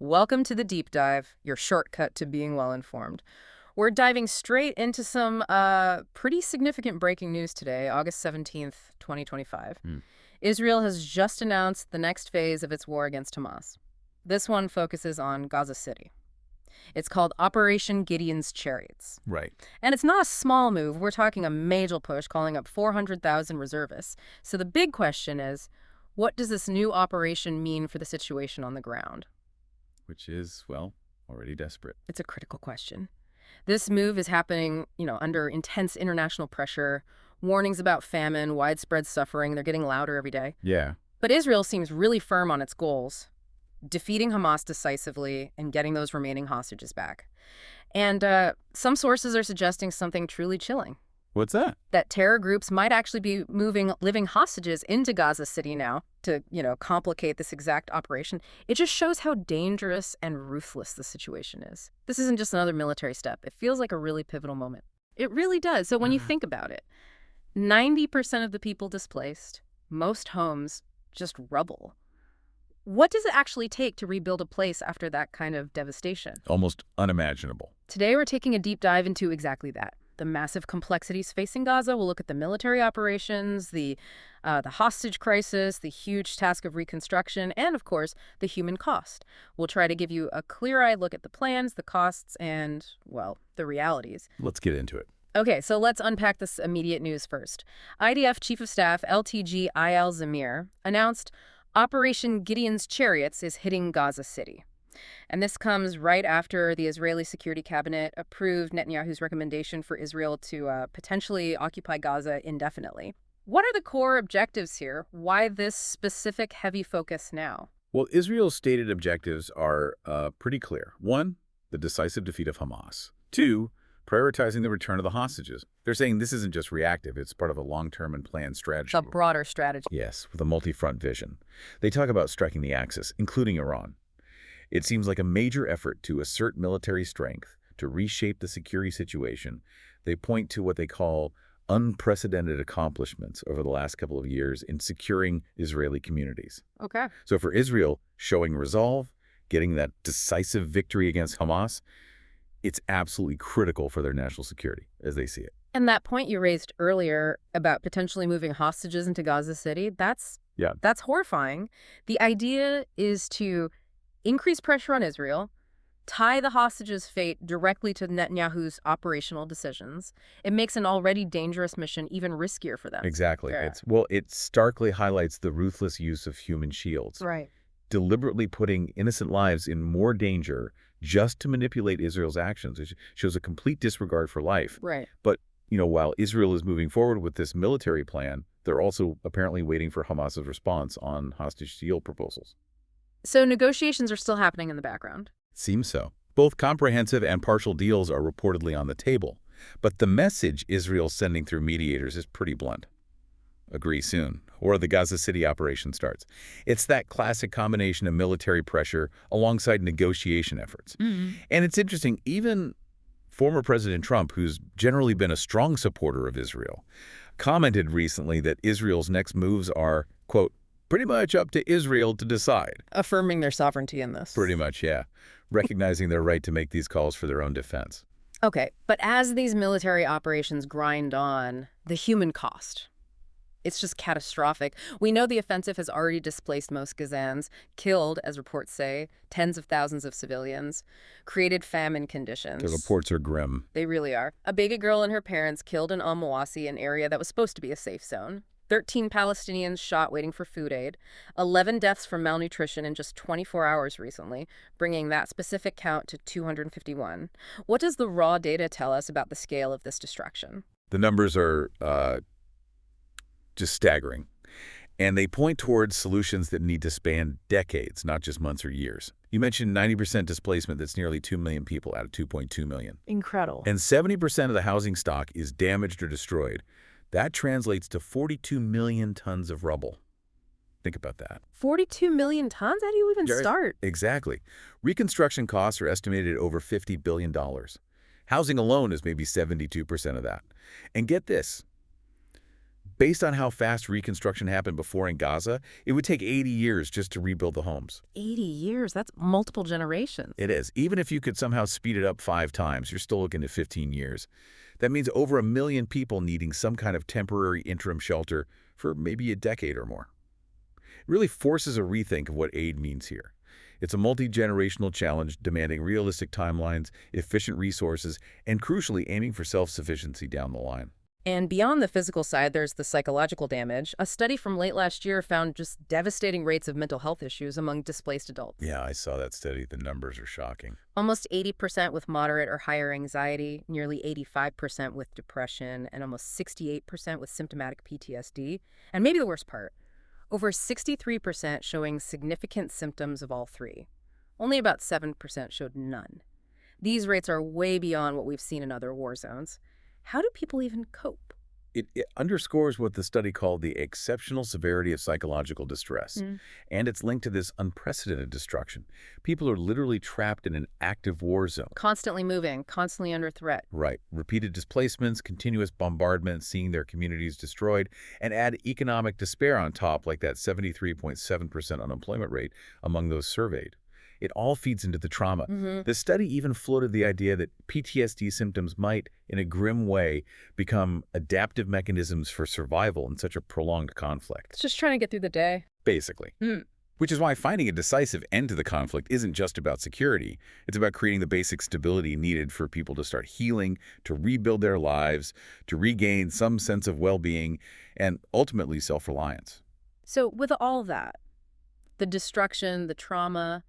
Welcome to the Deep Dive, your shortcut to being well-informed. We're diving straight into some pretty significant breaking news today, August 17th, 2025. Israel has just announced the next phase of its war against Hamas. This one focuses on Gaza City. It's called Operation Gideon's Chariots. Right. And it's not a small move. We're talking a major push, calling up 400,000 reservists. So the big question is, what does this new operation mean for the situation on the ground? Which is, well, already desperate. It's a critical question. This move is happening, under intense international pressure, warnings about famine, widespread suffering. They're getting louder every day. Yeah. But Israel seems really firm on its goals, defeating Hamas decisively and getting those remaining hostages back. And some sources are suggesting something truly chilling. What's that? That terror groups might actually be moving living hostages into Gaza City now to, complicate this exact operation. It just shows how dangerous and ruthless the situation is. This isn't just another military step. It feels like a really pivotal moment. It really does. So when you think about it, 90% of the people displaced, most homes just rubble. What does it actually take to rebuild a place after that kind of devastation? Almost unimaginable. Today, we're taking a deep dive into exactly that. The massive complexities facing Gaza. We'll look at the military operations, the hostage crisis, the huge task of reconstruction, and, of course, the human cost. We'll try to give you a clear-eyed look at the plans, the costs, and, well, the realities. Let's get into it. Okay, so let's unpack this immediate news first. IDF Chief of Staff LTG Eyal Zamir announced Operation Gideon's Chariots is hitting Gaza City. And this comes right after the Israeli Security Cabinet approved Netanyahu's recommendation for Israel to potentially occupy Gaza indefinitely. What are the core objectives here? Why this specific heavy focus now? Well, Israel's stated objectives are pretty clear. 1, the decisive defeat of Hamas. 2, prioritizing the return of the hostages. They're saying this isn't just reactive, it's part of a long-term and planned strategy. A broader strategy. Yes, with a multi-front vision. They talk about striking the axis, including Iran. It seems like a major effort to assert military strength, to reshape the security situation. They point to what they call unprecedented accomplishments over the last couple of years in securing Israeli communities. Okay. So for Israel, showing resolve, getting that decisive victory against Hamas, it's absolutely critical for their national security, as they see it. And that point you raised earlier about potentially moving hostages into Gaza City, that's horrifying. The idea is to increase pressure on Israel, tie the hostages' fate directly to Netanyahu's operational decisions. It makes an already dangerous mission even riskier for them. Exactly. Yeah. It starkly highlights the ruthless use of human shields. Right. Deliberately putting innocent lives in more danger just to manipulate Israel's actions. It shows a complete disregard for life. Right. But, while Israel is moving forward with this military plan, they're also apparently waiting for Hamas's response on hostage deal proposals. So negotiations are still happening in the background. Seems so. Both comprehensive and partial deals are reportedly on the table. But the message Israel's sending through mediators is pretty blunt. Agree soon, or the Gaza City operation starts. It's that classic combination of military pressure alongside negotiation efforts. And it's interesting, even former President Trump, who's generally been a strong supporter of Israel, commented recently that Israel's next moves are, quote, pretty much up to Israel to decide. Affirming their sovereignty in this. Pretty much, yeah. Recognizing their right to make these calls for their own defense. Okay, but as these military operations grind on, the human cost, it's just catastrophic. We know the offensive has already displaced most Gazans, killed, as reports say, tens of thousands of civilians, created famine conditions. The reports are grim. They really are. A baby girl and her parents killed in Al-Mawasi, an area that was supposed to be a safe zone. 13 Palestinians shot waiting for food aid, 11 deaths from malnutrition in just 24 hours recently, bringing that specific count to 251. What does the raw data tell us about the scale of this destruction? The numbers are just staggering. And they point towards solutions that need to span decades, not just months or years. You mentioned 90% displacement. That's nearly 2 million people out of 2.2 million. Incredible. And 70% of the housing stock is damaged or destroyed. That translates to 42 million tons of rubble. Think about that. 42 million tons? How do you even start? Exactly. Reconstruction costs are estimated at over $50 billion. Housing alone is maybe 72% of that. And get this. Based on how fast reconstruction happened before in Gaza, it would take 80 years just to rebuild the homes. 80 years, that's multiple generations. It is. Even if you could somehow speed it up 5 times, you're still looking at 15 years. That means over 1 million people needing some kind of temporary interim shelter for maybe a decade or more. It really forces a rethink of what aid means here. It's a multi-generational challenge demanding realistic timelines, efficient resources, and crucially aiming for self-sufficiency down the line. And beyond the physical side, there's the psychological damage. A study from late last year found just devastating rates of mental health issues among displaced adults. Yeah, I saw that study. The numbers are shocking. Almost 80% with moderate or higher anxiety, nearly 85% with depression, and almost 68% with symptomatic PTSD. And maybe the worst part, over 63% showing significant symptoms of all three. Only about 7% showed none. These rates are way beyond what we've seen in other war zones. How do people even cope? It underscores what the study called the exceptional severity of psychological distress. And it's linked to this unprecedented destruction. People are literally trapped in an active war zone. Constantly moving, constantly under threat. Right. Repeated displacements, continuous bombardment, seeing their communities destroyed, and add economic despair on top, like that 73.7% unemployment rate among those surveyed. It all feeds into the trauma. The study even floated the idea that PTSD symptoms might, in a grim way, become adaptive mechanisms for survival in such a prolonged conflict. It's just trying to get through the day. Basically. Which is why finding a decisive end to the conflict isn't just about security. It's about creating the basic stability needed for people to start healing, to rebuild their lives, to regain some sense of well-being, and ultimately self-reliance. So with all that, the destruction, the trauma,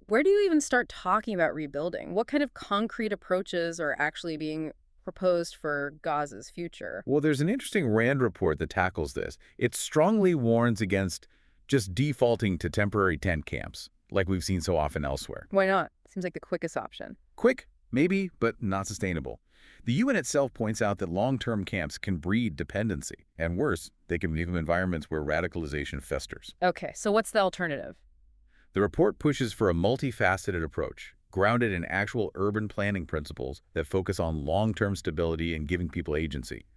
where do you even start talking about rebuilding? What kind of concrete approaches are actually being proposed for Gaza's future? Well, there's an interesting RAND report that tackles this. It strongly warns against just defaulting to temporary tent camps, like we've seen so often elsewhere. Why not? Seems like the quickest option. Quick, maybe, but not sustainable. The UN itself points out that long-term camps can breed dependency. And worse, they can leave environments where radicalization festers. Okay, so what's the alternative? The report pushes for a multifaceted approach, grounded in actual urban planning principles that focus on long-term stability and giving people agency.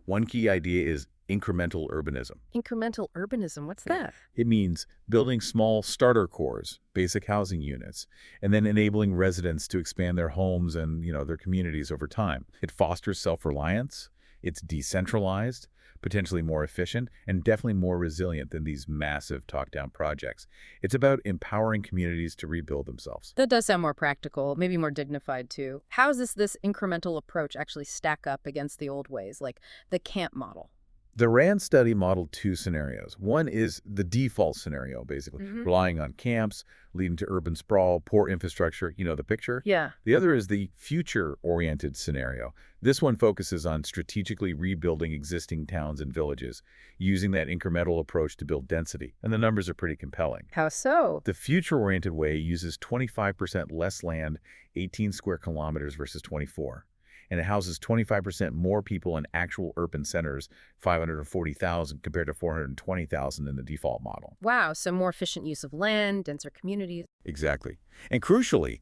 One key idea is incremental urbanism. Incremental urbanism, what's that? It means building small starter cores, basic housing units, and then enabling residents to expand their homes and, their communities over time. It fosters self-reliance. It's decentralized, potentially more efficient, and definitely more resilient than these massive top-down projects. It's about empowering communities to rebuild themselves. That does sound more practical, maybe more dignified too. How does this incremental approach actually stack up against the old ways, like the camp model? The RAND study modeled 2 scenarios. One is the default scenario, basically, relying on camps, leading to urban sprawl, poor infrastructure, the picture? Yeah. The other is the future-oriented scenario. This one focuses on strategically rebuilding existing towns and villages, using that incremental approach to build density. And the numbers are pretty compelling. How so? The future-oriented way uses 25% less land, 18 square kilometers versus 24. And it houses 25% more people in actual urban centers, 540,000 compared to 420,000 in the default model. Wow, so more efficient use of land, denser communities. Exactly. And crucially,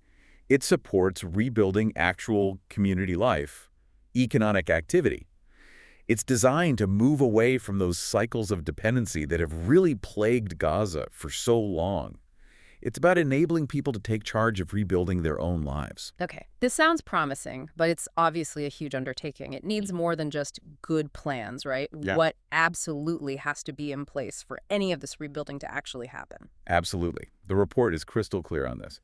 it supports rebuilding actual community life, economic activity. It's designed to move away from those cycles of dependency that have really plagued Gaza for so long. It's about enabling people to take charge of rebuilding their own lives. Okay, this sounds promising, but it's obviously a huge undertaking. It needs more than just good plans, right? Yeah. What absolutely has to be in place for any of this rebuilding to actually happen? Absolutely. The report is crystal clear on this.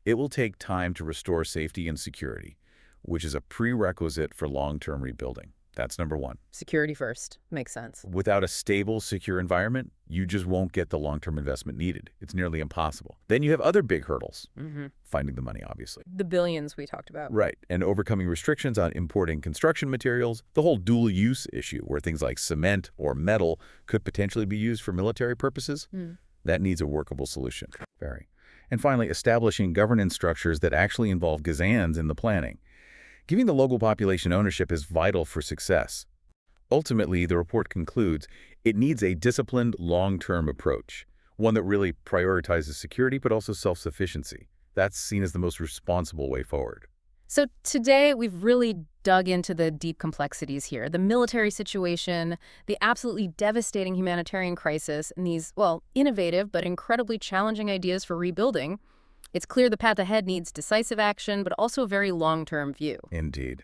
It will take time to restore safety and security, which is a prerequisite for long-term rebuilding. That's number one. Security first. Makes sense. Without a stable, secure environment, you just won't get the long-term investment needed. It's nearly impossible. Then you have other big hurdles. Finding the money, obviously. The billions we talked about. Right. And overcoming restrictions on importing construction materials, the whole dual-use issue where things like cement or metal could potentially be used for military purposes. That needs a workable solution. Very. And finally, establishing governance structures that actually involve Gazans in the planning. Giving the local population ownership is vital for success. Ultimately, the report concludes, it needs a disciplined, long-term approach, one that really prioritizes security but also self-sufficiency. That's seen as the most responsible way forward. So today, we've really dug into the deep complexities here. The military situation, the absolutely devastating humanitarian crisis, and these, well, innovative but incredibly challenging ideas for rebuilding. It's clear the path ahead needs decisive action, but also a very long-term view. Indeed.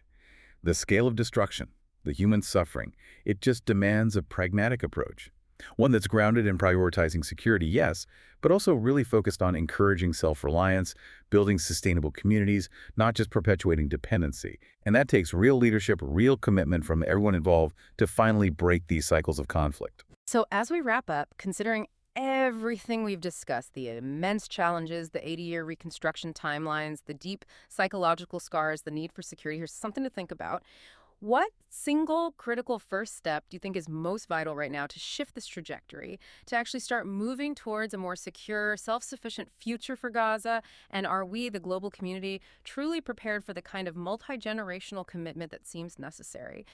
The scale of destruction, the human suffering, it just demands a pragmatic approach. One that's grounded in prioritizing security, yes, but also really focused on encouraging self-reliance, building sustainable communities, not just perpetuating dependency. And that takes real leadership, real commitment from everyone involved to finally break these cycles of conflict. So as we wrap up, considering everything we've discussed, the immense challenges, the 80-year reconstruction timelines, the deep psychological scars, the need for security, here's something to think about. What single critical first step do you think is most vital right now to shift this trajectory, to actually start moving towards a more secure, self-sufficient future for Gaza? And are we, the global community, truly prepared for the kind of multi-generational commitment that seems necessary?